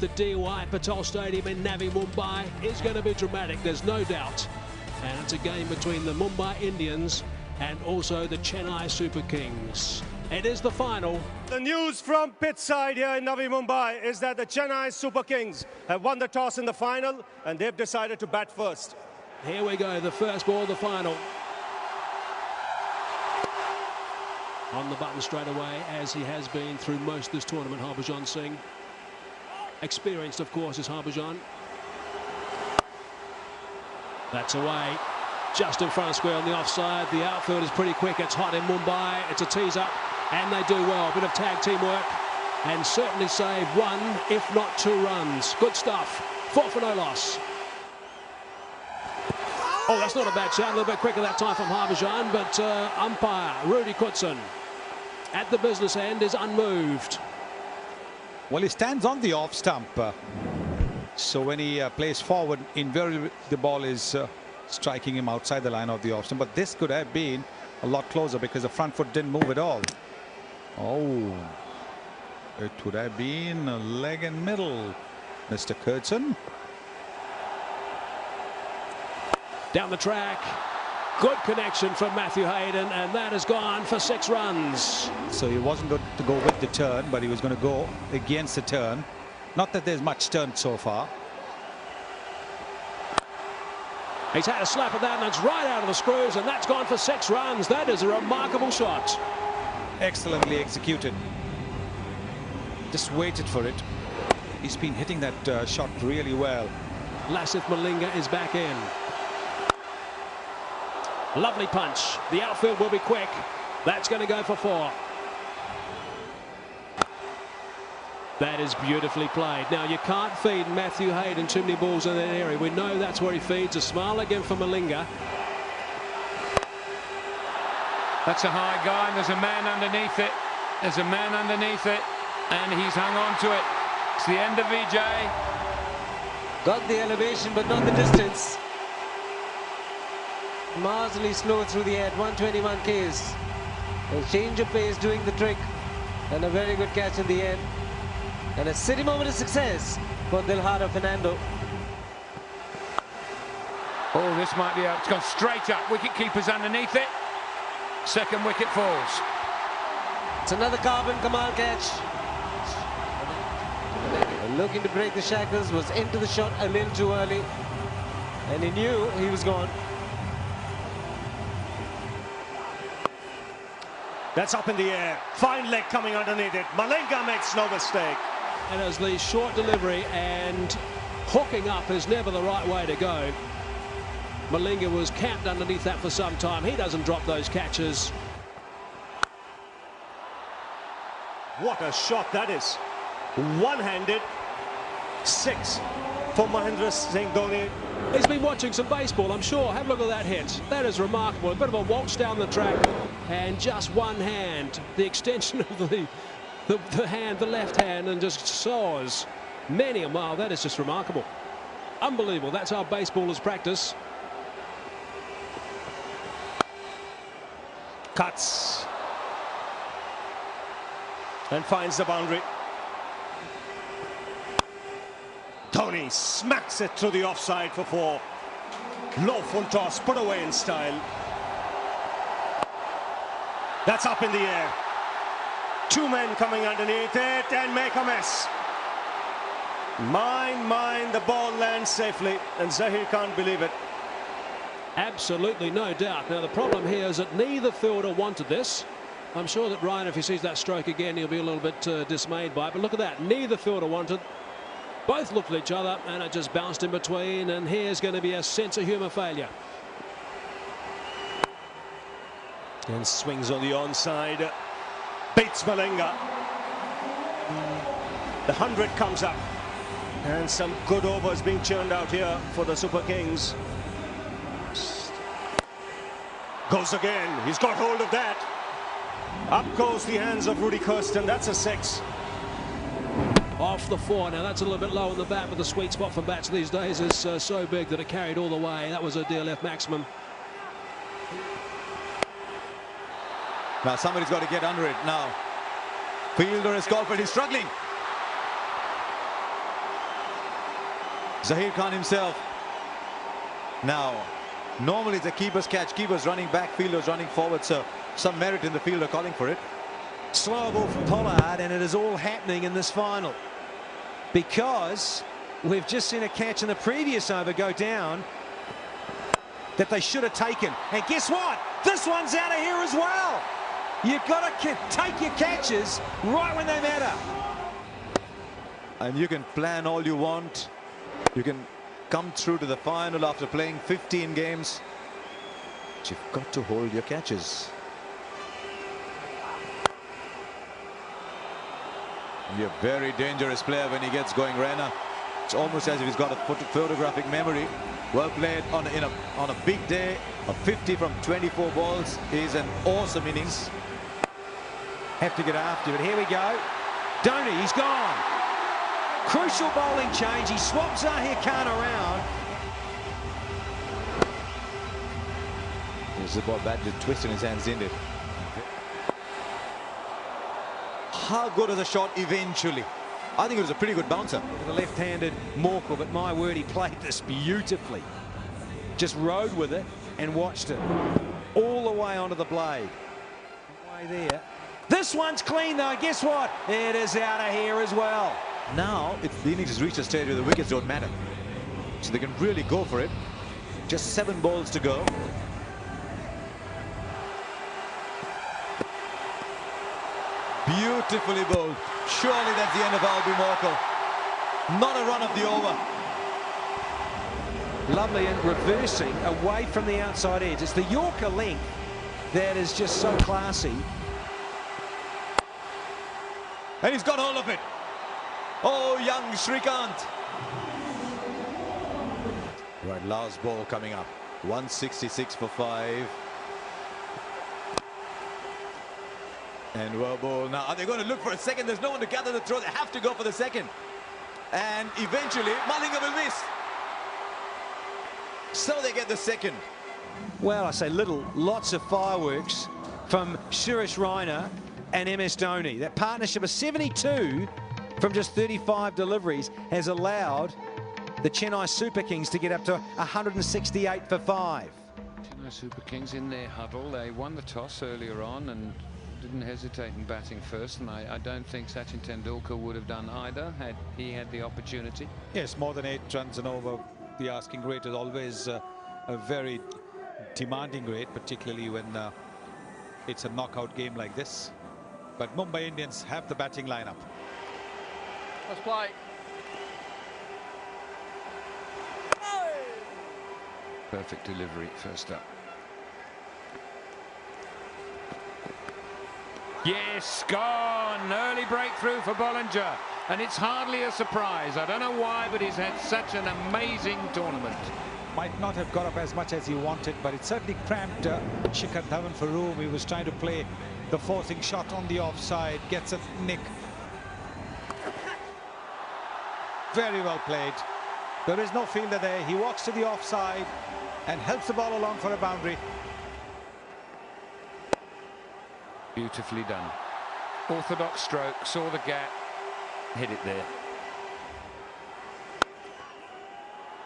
the DY Patil Stadium in Navi Mumbai is going to be dramatic, there's no doubt. And it's a game between the Mumbai Indians and also the Chennai Super Kings. It is the final. The news from pitch side here in Navi Mumbai is that the Chennai Super Kings have won the toss in the final and they've decided to bat first. Here we go, the first ball of the final. On the button straight away, as he has been through most of this tournament, Harbhajan Singh. Experienced, of course, is Harbhajan. That's away. Just in front of square on the offside. The outfield is pretty quick. It's hot in Mumbai. It's a tease-up, and they do well. A bit of tag teamwork, and certainly save one, if not two runs. Good stuff. 4 for no loss. Oh, that's not a bad shot. A little bit quicker that time from Harbhajan, but umpire Rudy Kutson at the business end is unmoved. Well, he stands on the off stump. So when he plays forward, invariably the ball is striking him outside the line of the off stump. But this could have been a lot closer because the front foot didn't move at all. Oh, it would have been a leg and middle, Mr. Kutson. Down the track. Good connection from Matthew Hayden, and that has gone for 6 runs. So he wasn't going to go with the turn, but he was going to go against the turn. Not that there's much turn so far. He's had a slap at that, and it's right out of the screws, and that's gone for 6 runs. That is a remarkable shot. Excellently executed. Just waited for it. He's been hitting that shot really well. Lasith Malinga is back in. Lovely punch. The outfield will be quick. That's going to go for 4. That is beautifully played. Now, you can't feed Matthew Hayden too many balls in that area. We know that's where he feeds. A smile again for Malinga. That's a high guy, and there's a man underneath it. There's a man underneath it, and he's hung on to it. It's the end of VJ. Got the elevation, but not the distance. Marginally slow through the head, 121 Ks. A change of pace doing the trick, and a very good catch in the end. And a city moment of success for Dilhara Fernando. Oh, this might be out. It's gone straight up. Wicket keeper's underneath it. Second wicket falls. It's another carbon Kamal catch. Looking to break the shackles, was into the shot a little too early, and he knew he was gone. That's up in the air. Fine leg coming underneath it. Malinga makes no mistake. And as the short delivery and hooking up is never the right way to go. Malinga was camped underneath that for some time. He doesn't drop those catches. What a shot that is. One-handed. 6 for Mahendra Singh Dhoni. He's been watching some baseball, I'm sure. Have a look at that hit. That is remarkable. A bit of a waltz down the track, and just one hand, the extension of the hand, the left hand, and just soars many a mile. That is just remarkable. Unbelievable. That's how baseballers practice. Cuts. And finds the boundary. Dhoni smacks it through the offside for 4. Low full toss, put away in style. That's up in the air. 2 men coming underneath it and make a mess. Mine, the ball lands safely, and Zahir can't believe it. Absolutely, no doubt. Now, the problem here is that neither fielder wanted this. I'm sure that Ryan, if he sees that stroke again, he'll be a little bit dismayed by it. But look at that. Neither fielder wanted. Both looked at each other, and it just bounced in between. And here's going to be a sense of humour failure. And swings on the onside. Beats Malinga. The 100 comes up. And some good overs being churned out here for the Super Kings. Goes again. He's got hold of that. Up goes the hands of Rudy Kirsten. That's a 6. Off the 4. Now that's a little bit low on the bat, but the sweet spot for bats these days is so big that it carried all the way. That was a DLF maximum. Now somebody's got to get under it now. Fielder is called, but he's struggling. Zahir Khan himself. Now, normally it's a keeper's catch. Keeper's running back, fielders running forward, so some merit in the fielder calling for it. Slow ball from Pollard, and it is all happening in this final. Because we've just seen a catch in the previous over go down that they should have taken. And guess what? This one's out of here as well. You've got to take your catches right when they matter. And you can plan all you want. You can come through to the final after playing 15 games. But you've got to hold your catches. You're a very dangerous player when he gets going, Raina. It's almost as if he's got a photographic memory. Well played on a big day. A 50 from 24 balls is an awesome innings. Have to get after it. Here we go. Dhoni, he's gone. Crucial bowling change. He swaps Zahir Khan around. There's the ball badly twisted in his hands, didn't it? How good is the shot eventually? I think it was a pretty good bouncer. The left-handed Morkel, but my word, he played this beautifully. Just rode with it and watched it all the way onto the blade. Way there. This one's clean though. Guess what? It is out of here as well. Now the innings has reached a stage where the wickets don't matter, so they can really go for it. Just 7 balls to go. Beautifully bowled. Surely that's the end of Albie Morkel. Not a run of the over. Lovely, and reversing away from the outside edge. It's the Yorker length that is just so classy. And he's got hold of it. Oh, young Shrikant. Right, last ball coming up. 166 for 5. And well ball. Now, are they going to look for a second? There's no one to gather the throw. They have to go for the second. And eventually, Malinga will miss. So they get the second. Well, I say lots of fireworks from Suresh Raina and MS Dhoni. That partnership of 72 from just 35 deliveries has allowed the Chennai Super Kings to get up to 168 for 5. Chennai Super Kings in their huddle. They won the toss earlier on and didn't hesitate in batting first, and I don't think Sachin Tendulkar would have done either had he had the opportunity. Yes, more than 8 runs and over. The asking rate is always a very demanding rate, particularly when it's a knockout game like this. But Mumbai Indians have the batting lineup. Let's play. Perfect delivery first up. Yes, gone. Early breakthrough for Bollinger. And it's hardly a surprise. I don't know why, but he's had such an amazing tournament. Might not have got up as much as he wanted, but it certainly cramped Shikhar Dhawan for room. He was trying to play the forcing shot on the offside. Gets a nick. Very well played. There is no fielder there. He walks to the offside and helps the ball along for a boundary. Beautifully done. Orthodox stroke, saw the gap, hit it there.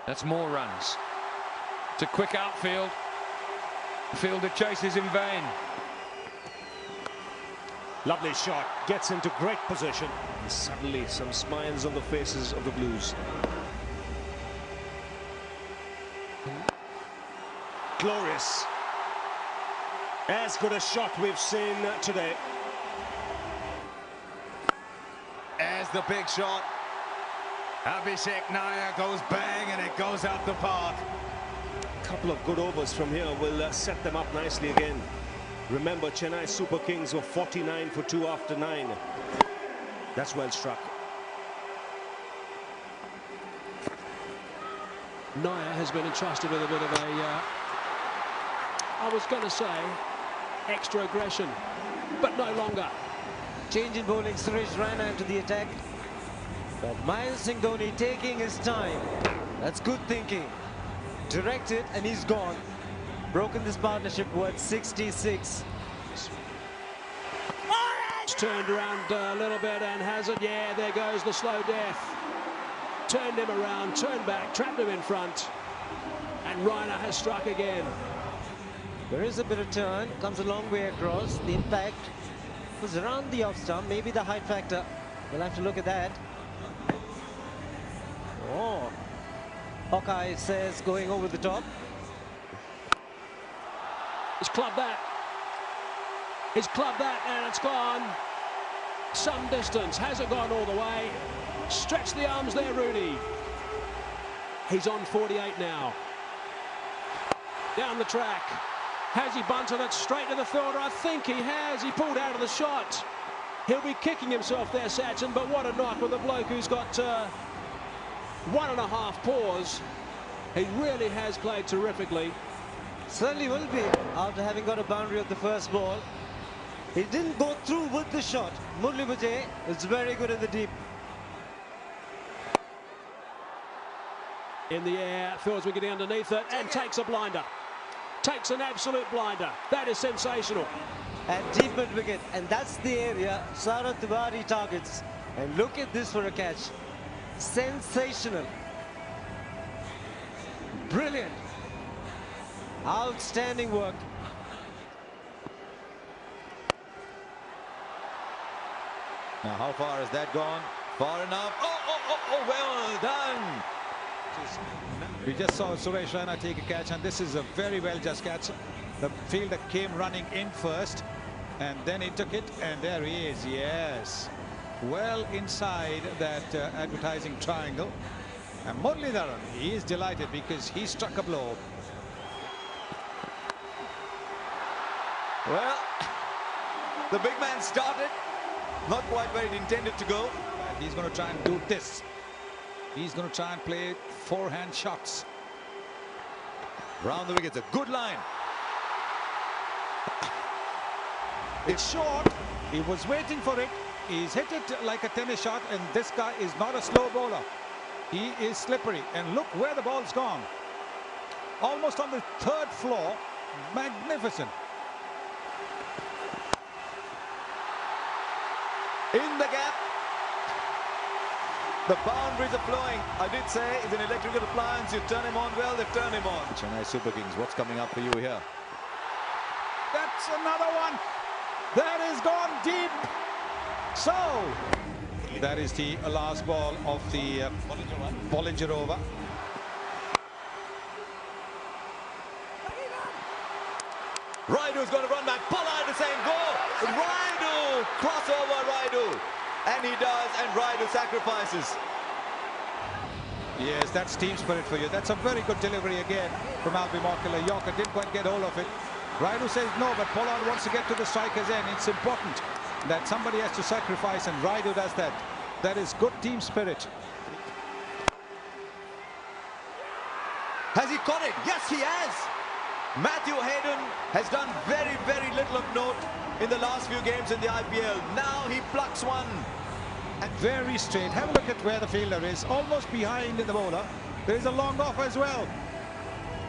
That's more runs. It's a quick outfield. The fielder chases in vain. Lovely shot, gets into great position. And suddenly some smiles on the faces of the Blues. Glorious. As good a shot we've seen today. As the big shot. Abhishek Nair goes bang and it goes out the park. A couple of good overs from here will set them up nicely again. Remember, Chennai Super Kings were 49 for 2 after 9. That's well struck. Nair has been entrusted with a bit of a, I was going to say, extra aggression, but no longer. Change in bowling, Suresh Raina into the attack. But Mahendra Dhoni taking his time. That's good thinking. Directed, and he's gone. Broken this partnership worth 66. It's turned around a little bit and has it. Yeah, there goes the slow death. turned him around, turned back, trapped him in front. And Raina has struck again. There is a bit of turn, comes a long way across. The impact was around the off stump, maybe the height factor. We'll have to look at that. Oh, Hawkeye says going over the top. He's clubbed that. He's clubbed that, and it's gone some distance. Hasn't gone all the way. Stretch the arms there, Rudy. He's on 48 now. Down the track. Has he bunted it straight to the fielder? I think he has. He pulled out of the shot. He'll be kicking himself there, Sachin, but what a knock with a bloke who's got 1.5 paws. He really has played terrifically. Certainly will be after having got a boundary of the first ball. He didn't go through with the shot. Murli Vijay is very good in the deep. In the air, feels we're getting underneath it and takes a blinder. Takes an absolute blinder. That is sensational. And deep mid wicket, and that's the area Saurav Tiwari targets. And look at this for a catch. Sensational. Brilliant. Outstanding work. Now, how far has that gone? Far enough. Oh, well done. We just saw Suresh Raina take a catch, and this is a very well just catch. The fielder came running in first, and then he took it, and there he is. Yes, well inside that advertising triangle. And Muralidharan, he is delighted because he struck a blow. Well, the big man started, not quite where it intended to go. He's going to try and do this. He's going to try and play forehand shots. Round the wickets, a good line. It's short. He was waiting for it. He's hit it like a tennis shot, and this guy is not a slow bowler. He is slippery, and look where the ball's gone. Almost on the third floor. Magnificent. In the gap. The boundaries are flowing. I did say it's an electrical appliance. You turn him on, well, they've turned him on. Chennai Super Kings, what's coming up for you here? That's another one. That is gone deep. So, that is the last ball of the Bollinger over. Raidu's going to run back. Pollard is saying go. Raidu. Crossover Raidu. And he does, and Raidu sacrifices. Yes, that's team spirit for you. That's a very good delivery again from Albi Morkila. Yorker didn't quite get hold of it. Raidu says no, but Pollard wants to get to the striker's end. It's important that somebody has to sacrifice, and Raidu does that. That is good team spirit. Has he caught it? Yes, he has. Matthew Hayden has done very, very little of note in the last few games in the IPL. Now he plucks one. And very straight. Have a look at where the fielder is. Almost behind the bowler. There's a long off as well.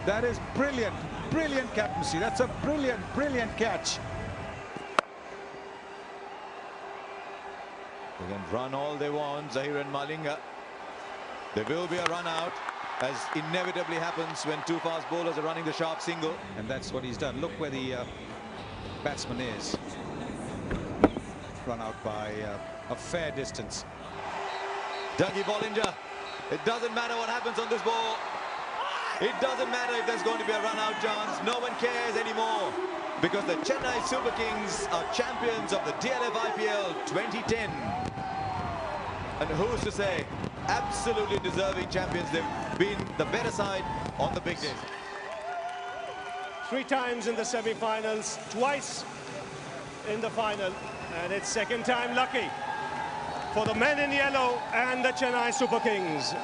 That is brilliant. Brilliant captaincy. That's a brilliant, brilliant catch. They can run all they want, Zahir and Malinga. There will be a run out, as inevitably happens when two fast bowlers are running the sharp single. And that's what he's done. Look where the batsman is. Run out by a fair distance. Dougie Bollinger. It doesn't matter what happens on this ball. It doesn't matter if there's going to be a run-out chance. No one cares anymore, because the Chennai Super Kings are champions of the DLF IPL 2010. And who's to say, absolutely deserving champions. They've been the better side on the big days. 3 times in the semi-finals, twice in the final, and it's second time lucky for the men in yellow and the Chennai Super Kings.